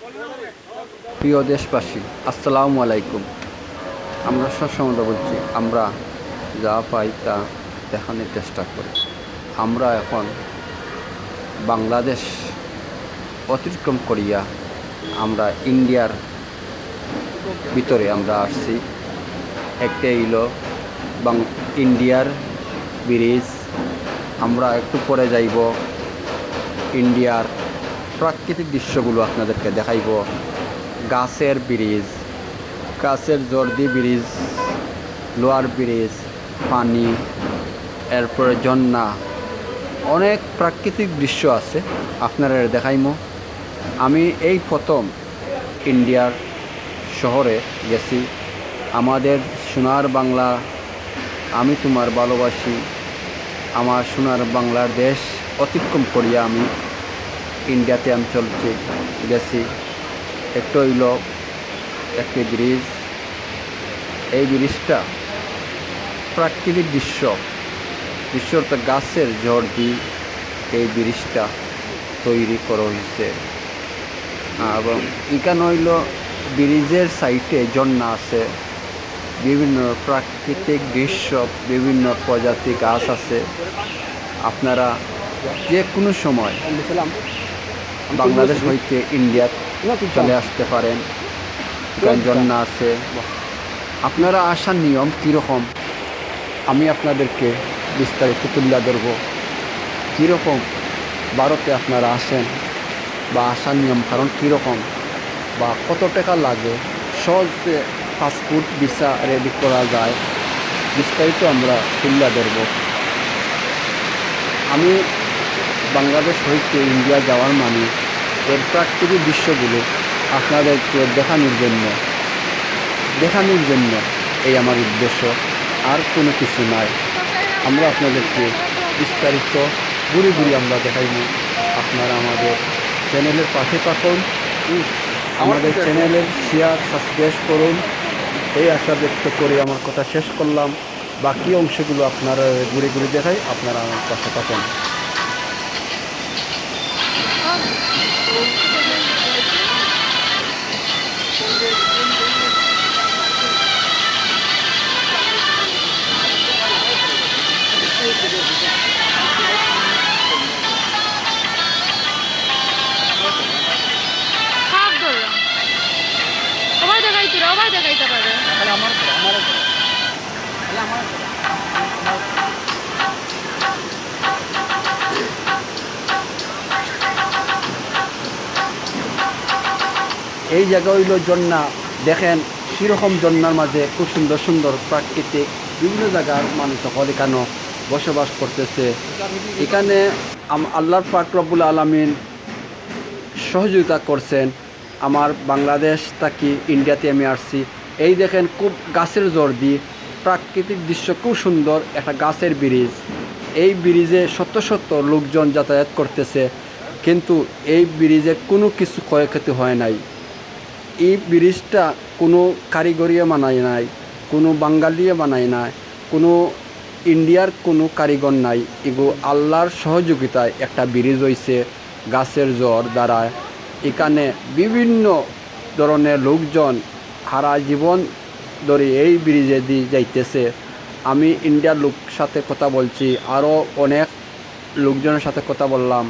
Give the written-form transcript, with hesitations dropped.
প্রিয় দেশবাসী, আসসালামু আলাইকুম। আমরা সবসময় বলছি, আমরা যা পাই তা দেখানোর চেষ্টা করি। আমরা এখন বাংলাদেশ অতিক্রম করিয়া আমরা ইন্ডিয়ার ভিতরে আমরা আসছি। একটা হইল ইন্ডিয়ার ব্রিজ। আমরা একটু পরে যাইব ইন্ডিয়ার প্রাকৃতিক দৃশ্যগুলো আপনাদেরকে দেখাইব। গাছের ব্রিজ, গাছের জর্দি ব্রিজ, লোয়ার ব্রিজ, পানি, এরপরে ঝর্ণা, অনেক প্রাকৃতিক দৃশ্য আছে, আপনারা দেখাইমো। আমি এই প্রথম ইন্ডিয়ার শহরে গেছি। আমাদের সোনার বাংলা, আমি তোমার ভালোবাসি, আমার সোনার বাংলার দেশ অতিক্রম করিয়া আমি ইন্ডিয়াতে আমি গেছি। একটা হইল একটি ব্রিজ। এই ব্রিজটা প্রাকৃতিক দৃশ্যটা গাছের ঝড় দিয়ে এই ব্রিজটা তৈরি করা হয়েছে। এবং এখানে হইল ব্রিজের সাইডে ঝর্ণা আছে, বিভিন্ন প্রাকৃতিক দৃশ্য, বিভিন্ন প্রজাতি গাছ আছে। আপনারা যে কোনো সময় বাংলাদেশ হইতে ইন্ডিয়া চলে আসতে পারেন। এখানে ঝর্ণা আছে। আপনারা আসার নিয়ম কীরকম আমি আপনাদেরকে বিস্তারিত তুলে ধরব। কীরকম ভারতে আপনারা আসেন বা আসার নিয়ম কারণ কীরকম বা কত টাকা লাগে, সহজে পাসপোর্ট ভিসা রেডি করা যায়, বিস্তারিত আমরা তুলে ধরব। আমি বাংলাদেশ হইতে ইন্ডিয়া যাওয়ার মানে এর প্রাকৃতিক দৃশ্যগুলো আপনাদেরকে দেখানোর জন্য এই আমার উদ্দেশ্য, আর কোনো কিছু নাই। আমরা আপনাদেরকে বিস্তারিত ঘুরে আমরা দেখাইব। আপনারা আমাদের চ্যানেলের পাশে থাকুন, আমাদের চ্যানেলের শেয়ার সাবস্ক্রাইব করুন। এই আশা ব্যক্ত করে আমার কথা শেষ করলাম। বাকি অংশগুলো আপনারা ঘুরে দেখাই, আপনারা আমার পাশে থাকুন। দেখাইতে পারে এই জায়গা হইল ঝর্ণা। দেখেন সেরকম ঝর্ণার মাঝে খুব সুন্দর সুন্দর প্রাকৃতিক বিভিন্ন জায়গার মানুষ সকল এখানে বসবাস করতেছে। এখানে আল্লাহর পাক রব্বুল আলামিন সহযোগিতা করছেন। আমার বাংলাদেশ থাকি ইন্ডিয়াতে আমি আসছি। এই দেখেন খুব গাছের জড় দিয়ে প্রাকৃতিক দৃশ্য, খুব সুন্দর একটা গাছের ব্রিজ। এই ব্রিজে শত লোকজন যাতায়াত করতেছে, কিন্তু এই ব্রিজে কোনো কিছু ক্ষয়ক্ষতি হয় নাই। এই ব্রিজটা কোনো কারিগরিয়ে বানায় নাই, কোনো বাঙালিয়ে বানায় নাই, কোনো ইন্ডিয়ার কোনো কারিগর নাই। এগুলো আল্লাহর সহযোগিতায় একটা ব্রিজ হয়েছে গাছের জোর দ্বারা। এখানে বিভিন্ন ধরনের লোকজন সারা জীবন ধরে এই ব্রিজে দিয়ে যাইতেছে। আমি ইন্ডিয়ার লোক সাথে কথা বলছি, আরও অনেক লোকজনের সাথে কথা বললাম।